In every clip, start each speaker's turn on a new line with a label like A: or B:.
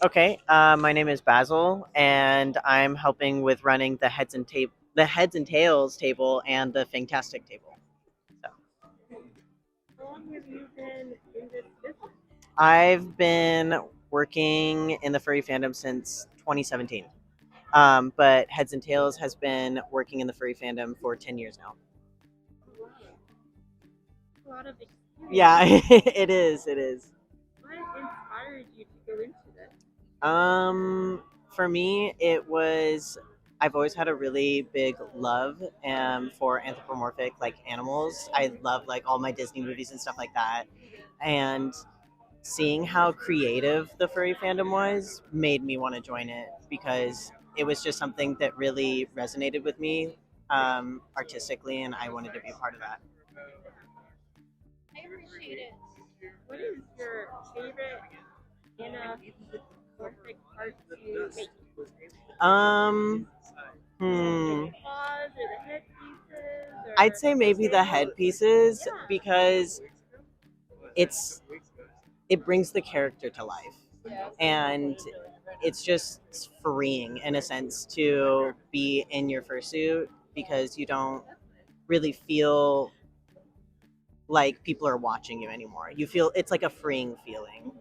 A: Okay, my name is Basil, and I'm helping with running the heads and tails table, and the Fantastic table. So
B: How long have you been in this business?
A: I've been working in the furry fandom since 2017, but Heads and Tails has been working in the furry fandom for 10 years now.
B: Oh, wow. A lot of
A: Yeah,
B: experience.
A: it is. It is.
B: What inspired you to go into this?
A: Um, for me, it was. I've always had a really big love for anthropomorphic like animals. I love like all my Disney movies and stuff like that, and seeing how creative the furry fandom was made me want to join it because it was just something that really resonated with me artistically, and I wanted to be a part of that.
B: I appreciate it. What is your favorite anamorphic part to make?
A: Um,
B: Is
A: hmm.
B: it claws or the headpieces
A: I'd
B: or
A: say maybe the
B: tails?
A: headpieces
B: Yeah.
A: because it's it brings the character to life, and it's just freeing in a sense to be in your fursuit because you don't really feel like people are watching you anymore. You feel it's like a freeing feeling,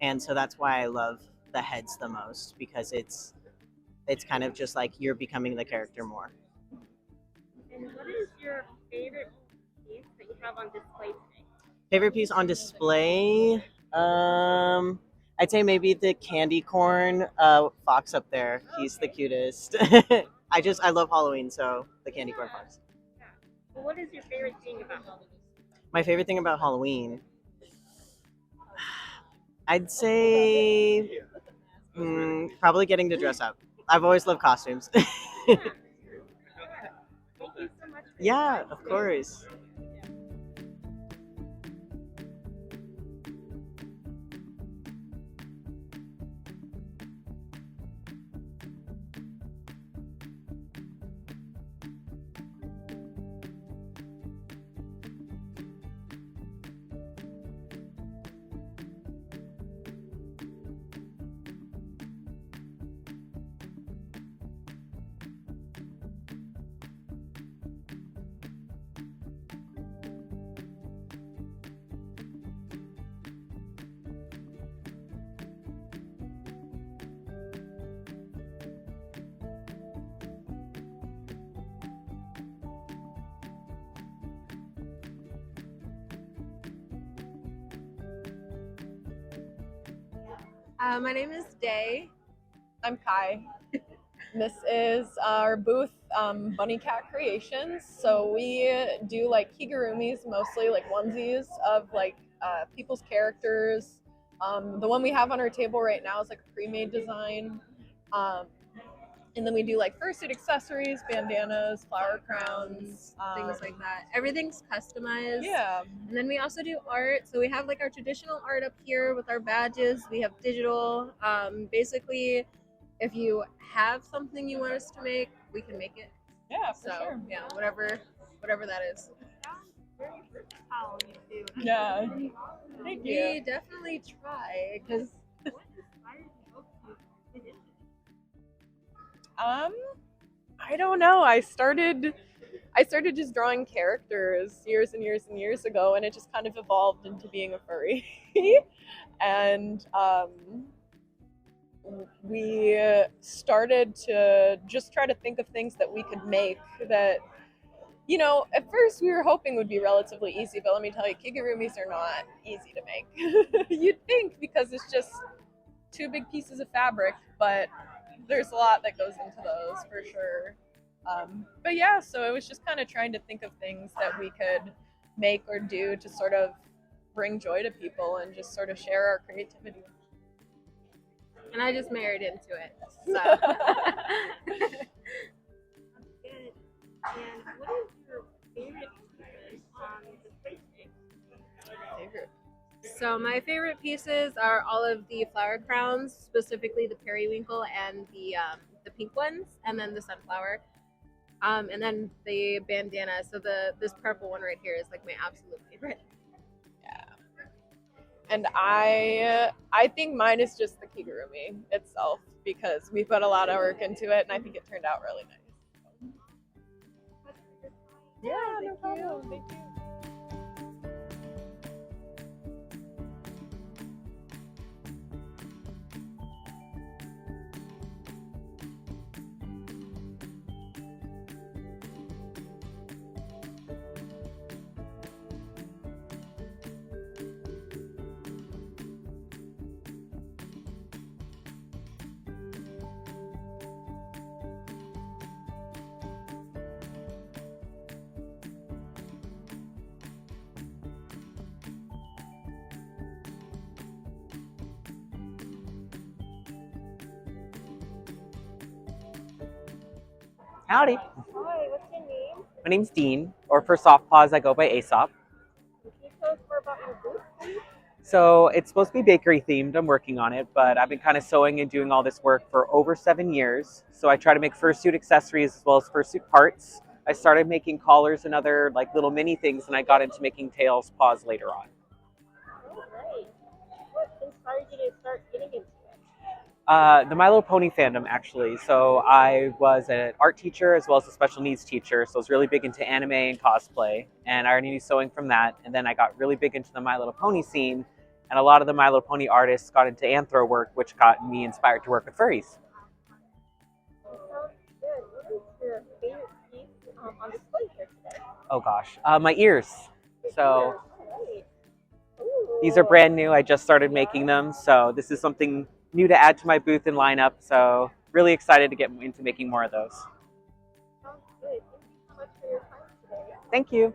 A: and so that's why I love the heads the most because it's kind of just like you're becoming the character more.
B: And what is your favorite piece that you have on display today?
A: Favorite piece on display? Um, I'd say maybe the candy corn fox up there. He's the
B: Okay.
A: cutest. I love Halloween, so the candy corn
B: Yeah.
A: fox.
B: Yeah. Well, what is your favorite thing about Halloween?
A: My favorite thing about Halloween, I'd say probably getting to dress up. I've always loved costumes.
B: Yeah. Sure. Thank you so much for your
A: Yeah,
B: time
A: of
B: today.
A: course.
C: My name is Day. I'm Kai. This is our booth, Bunny Cat Creations. So we do like kigurumis, mostly like onesies of like people's characters. The one we have on our table right now is like a pre-made design. Um, and then we do like fursuit accessories, bandanas, flower crowns,
D: Things like that. Everything's customized.
C: Yeah.
D: And then we also do art. So we have like our traditional art up here with our badges. We have digital. Basically, if you have something you want us to make, we can make it.
C: Yeah, for
D: So
C: sure.
D: yeah, whatever that is.
B: Very versatile, you two.
C: Yeah. Thank you.
D: We definitely try because
B: What inspired you both to get into this?
C: Um, I don't know. I started just drawing characters years and years and years ago, and it just kind of evolved into being a furry. and we started to just try to think of things that we could make that, at first we were hoping would be relatively easy, but let me tell you, kigurumis are not easy to make. You'd think because it's just two big pieces of fabric, but there's a lot that goes into those for sure. But yeah, so it was just kind of trying to think of things that we could make or do to sort of bring joy to people and just sort of share our creativity.
D: and I just married into it. So
B: Good. And what is your favorite pieces on display today?
D: So my favorite pieces are all of the flower crowns, specifically the periwinkle and the pink ones, and then the sunflower, and then the bandana. So this purple one right here is like my absolute favorite.
C: And I think mine is just the kigurumi itself because we put a lot of work into it, and I think it turned out really nice. Yeah, no problem. Thank you.
E: Howdy.
B: Hi, what's your name?
E: My name's Dean, or for Soft Paws, I go by Aesop.
B: Can you tell us more about your booth, please?
E: So it's supposed to be bakery themed. I'm working on it, but I've been kind of sewing and doing all this work for over 7 years. So I try to make fursuit accessories as well as fursuit parts. I started making collars and other like little mini things, and I got into making tails, paws later on.
B: Oh, right. What inspired you to start getting into it?
E: The My Little Pony fandom, actually. So I was an art teacher as well as a special needs teacher. So I was really big into anime and cosplay, and I already knew sewing from that. And then I got really big into the My Little Pony scene, and a lot of the My Little Pony artists got into anthro work, which got me inspired to work with furries.
B: Sounds good. What is your favorite piece on display here today?
E: Oh gosh, my ears. So
B: All right. Ooh.
E: these are brand new. I just started making them, so this is something new to add to my booth and lineup. So really excited to get into making more of those.
B: Sounds good. Thank you so much for your time today.
E: Thank you.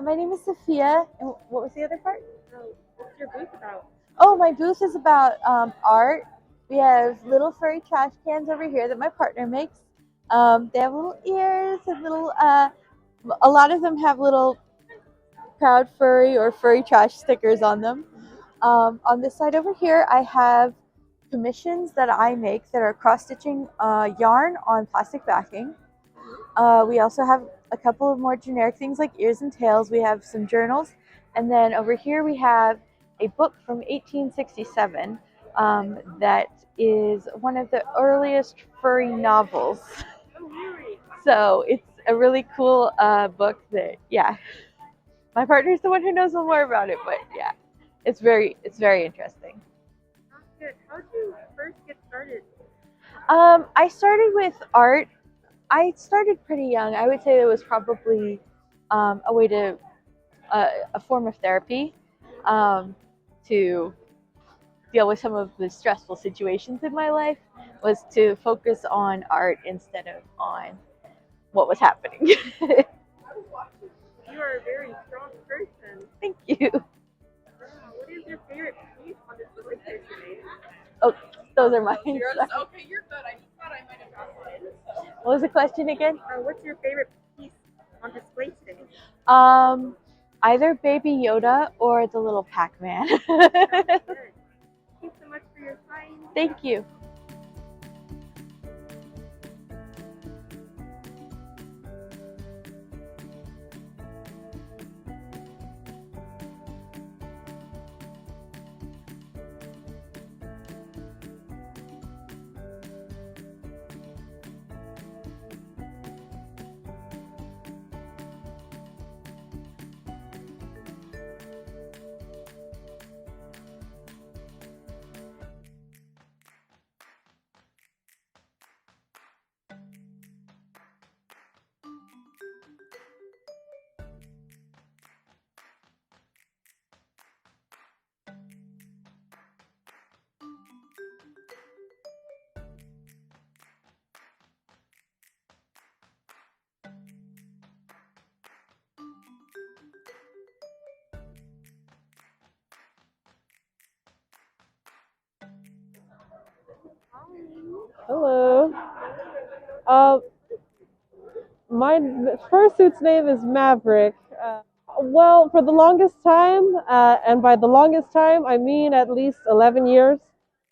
F: My name is Sophia, and what was the other part?
B: What's your booth about?
F: Oh, my booth is about art. We have little furry trash cans over here that my partner makes. They have little ears and little, a lot of them have little proud furry or furry trash stickers on them. On this side over here, I have commissions that I make that are cross-stitching yarn on plastic backing. We also have a couple of more generic things like ears and tails. We have some journals. And then over here we have a book from 1867 that is one of the earliest furry novels.
B: Oh, really?
F: So it's a really cool book that, yeah. My partner's the one who knows more about it, but yeah, it's very interesting.
B: Sounds good. How did you first get started?
F: I started with art. I started pretty young. I would say it was probably a way to a form of therapy to deal with some of the stressful situations in my life, was to focus on art instead of on what was happening.
B: You are a very strong person.
F: Thank you.
B: What is your favorite piece on display here today?
F: Oh, those are mine.
C: Okay,
F: Sorry.
C: you're good. I just thought I might have dropped one. So.
F: What was the question again?
B: What's your favorite piece on display today?
F: Either Baby Yoda or the little Pac-Man.
B: Good. Thank you so much for your time.
F: Thank you.
G: Hello. Uh, my fursuit's name is Maverick. Well, for the longest time, and by the longest time, I mean at least 11 years,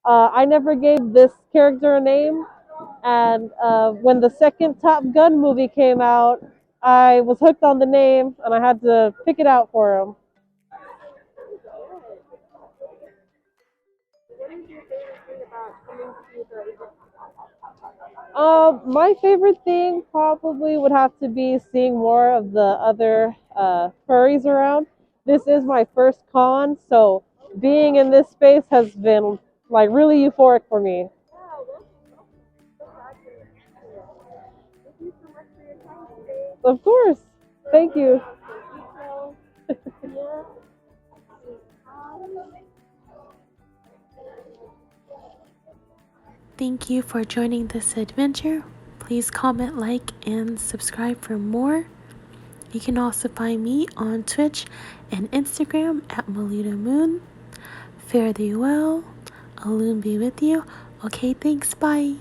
G: I never gave this character a name. And when the second Top Gun movie came out, I was hooked on the name and I had to pick it out for him.
B: What is your favorite thing about coming to the event?
G: My favorite thing probably would have to be seeing more of the other furries around. This is my first con, so being in this space has been like really euphoric for me.
B: Wow, welcome. So glad you're here. Thank you so much for your time today.
G: Of course. Thank you.
B: So, yeah.
H: Thank you for joining this adventure. Please comment, like, and subscribe for more. You can also find me on Twitch and Instagram at Melita Moon. Fare thee well. A loon be with you. Okay, thanks. Bye.